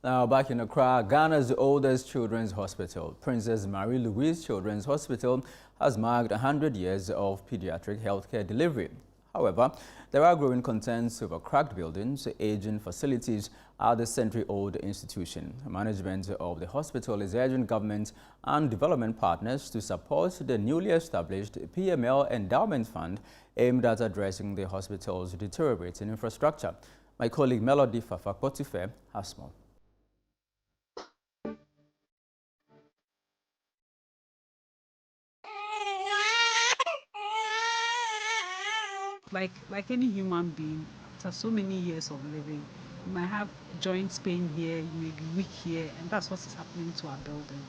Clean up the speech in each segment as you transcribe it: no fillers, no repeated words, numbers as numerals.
Now back in Accra, Ghana's oldest children's hospital, Princess Mary Louise Children's Hospital, has marked 100 years of pediatric healthcare delivery. However, there are growing concerns over cracked buildings, aging facilities at the century-old institution. Management of the hospital is urging government and development partners to support the newly established PML Endowment Fund aimed at addressing the hospital's deteriorating infrastructure. My colleague Melody Fafa Kportufe has more. Like any human being, after so many years of living, you might have joint pain here, you may be weak here, and that's what is happening to our building.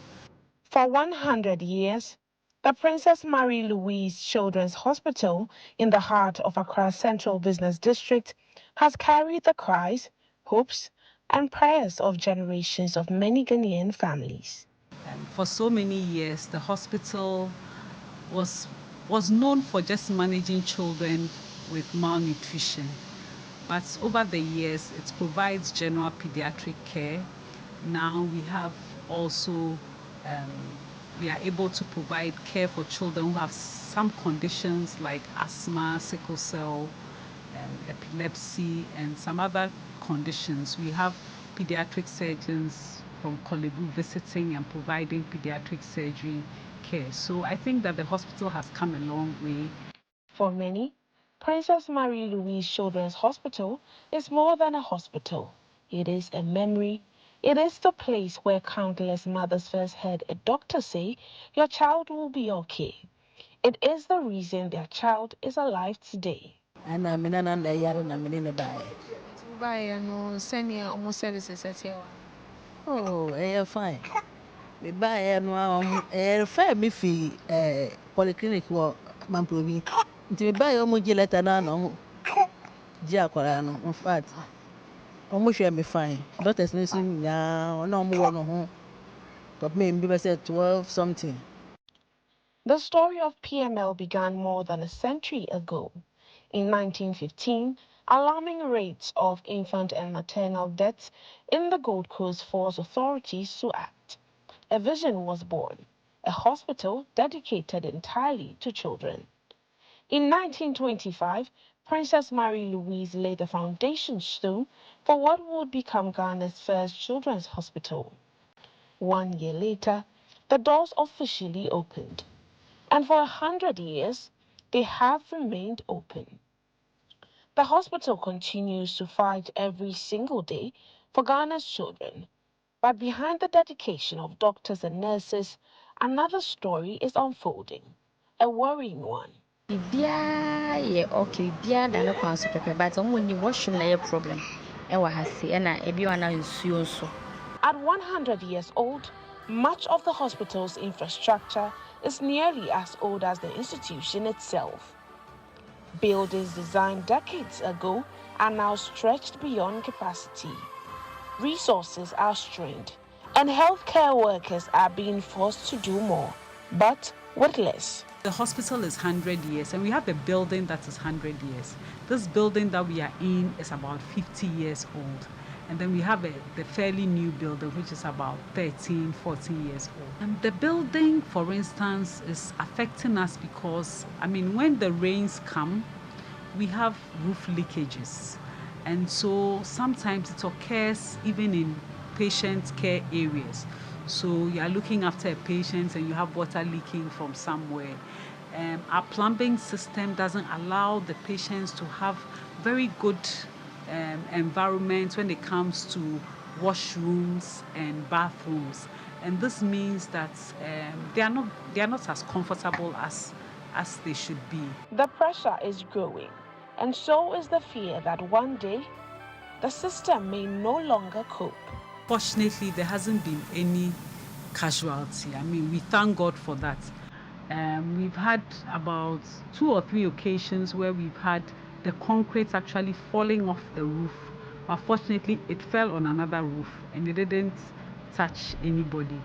For 100 years, the Princess Mary Louise Children's Hospital in the heart of Accra's Central Business District has carried the cries, hopes, and prayers of generations of many Ghanaian families. And for so many years, the hospital was known for just managing children with malnutrition. But over the years, it provides general pediatric care. Now we have also, we are able to provide care for children who have some conditions like asthma, sickle cell, epilepsy, and some other conditions. We have pediatric surgeons from Kolebu visiting and providing pediatric surgery care. So I think that the hospital has come a long way. For many, Princess Mary Louise Children's Hospital is more than a hospital. It is a memory. It is the place where countless mothers first heard a doctor say, "Your child will be okay." It is the reason their child is alive today. And I'm in an yard and I'm in a buy. No senior almost services at you. Oh, fine. Me buy and fair me fee polyclinic work, Mamprovi. To buy almost letter no Giacorano, in fact. Almost share me fine. Doctors listening now, no more no home. But maybe I said 12 something. The story of PML began more than a century ago. In 1915, alarming rates of infant and maternal deaths in the Gold Coast forced authorities to act. A vision was born, a hospital dedicated entirely to children. In 1925, Princess Mary Louise laid the foundation stone for what would become Ghana's first children's hospital. 1 year later, the doors officially opened. And for 100 years, they have remained open. The hospital continues to fight every single day for Ghana's children. But behind the dedication of doctors and nurses, another story is unfolding, a worrying one. Yeah, okay, yeah, no consequence, but when you wash a problem, and what has seen, and I be on a so. At 100 years old, much of the hospital's infrastructure is nearly as old as the institution itself. Buildings designed decades ago are now stretched beyond capacity. Resources are strained, and healthcare workers are being forced to do more, but with less. The hospital is 100 years, and we have a building that is 100 years. This building that we are in is about 50 years old. And then we have the fairly new building, which is about 13, 14 years old. And the building, for instance, is affecting us because, when the rains come, we have roof leakages. And so sometimes it occurs even in patient care areas. So you are looking after a patient and you have water leaking from somewhere. Our plumbing system doesn't allow the patients to have very good environment when it comes to washrooms and bathrooms, and this means that they are not as comfortable as they should be. The pressure is growing, and so is the fear that one day the system may no longer cope. Fortunately, there hasn't been any casualty. We thank God for that. We've had about 2 or 3 occasions where we've had the concrete actually falling off the roof, but fortunately it fell on another roof and it didn't touch anybody.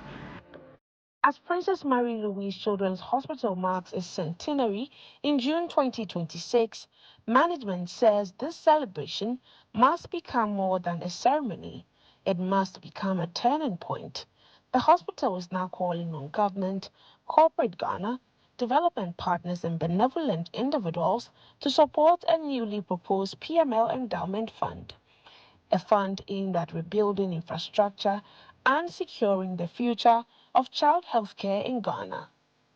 As Princess Mary Louise Children's Hospital marks its centenary in June 2026, management says this celebration must become more than a ceremony. It must become a turning point. The hospital is now calling on government, corporate Ghana, development partners and benevolent individuals to support a newly proposed PML Endowment Fund, a fund aimed at rebuilding infrastructure and securing the future of child health care in Ghana.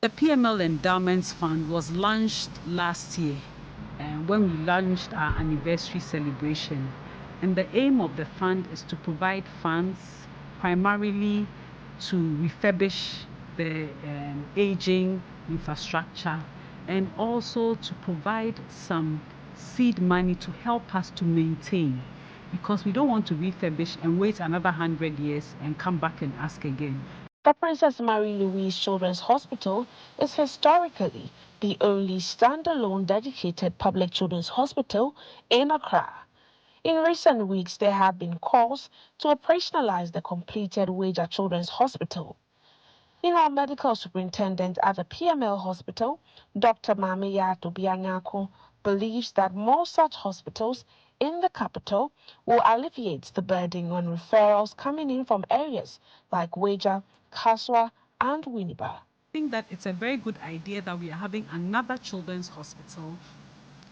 The PML Endowments Fund was launched last year when we launched our anniversary celebration. And the aim of the fund is to provide funds primarily to refurbish the aging infrastructure and also to provide some seed money to help us to maintain, because we don't want to refurbish and wait another 100 years and come back and ask again. The Princess Mary Louise Children's Hospital is historically the only standalone dedicated public children's hospital in Accra. In recent weeks, there have been calls to operationalize the completed Weija Children's Hospital. Our medical superintendent at the PML Hospital, Dr. Mamiya Tobianyako, believes that more such hospitals in the capital will alleviate the burden on referrals coming in from areas like Weija, Kaswa, and Winneba. I think that it's a very good idea that we are having another children's hospital.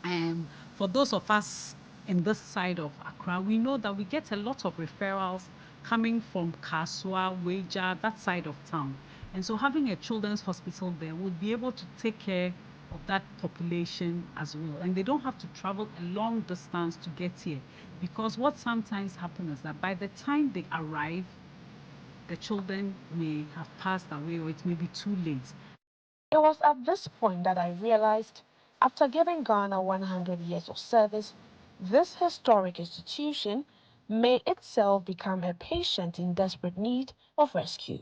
And for those of us in this side of Accra, we know that we get a lot of referrals coming from Kaswa, Weija, that side of town. And so having a children's hospital there would be able to take care of that population as well. And they don't have to travel a long distance to get here. Because what sometimes happens is that by the time they arrive, the children may have passed away or it may be too late. It was at this point that I realized, after giving Ghana 100 years of service, this historic institution may itself become a patient in desperate need of rescue.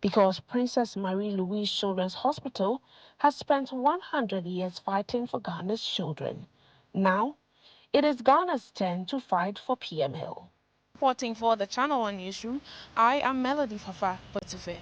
Because Princess Marie Louise Children's Hospital has spent 100 years fighting for Ghana's children. Now, it is Ghana's turn to fight for PML. Reporting for the Channel One Newsroom, I am Melody Fafa Kportufe.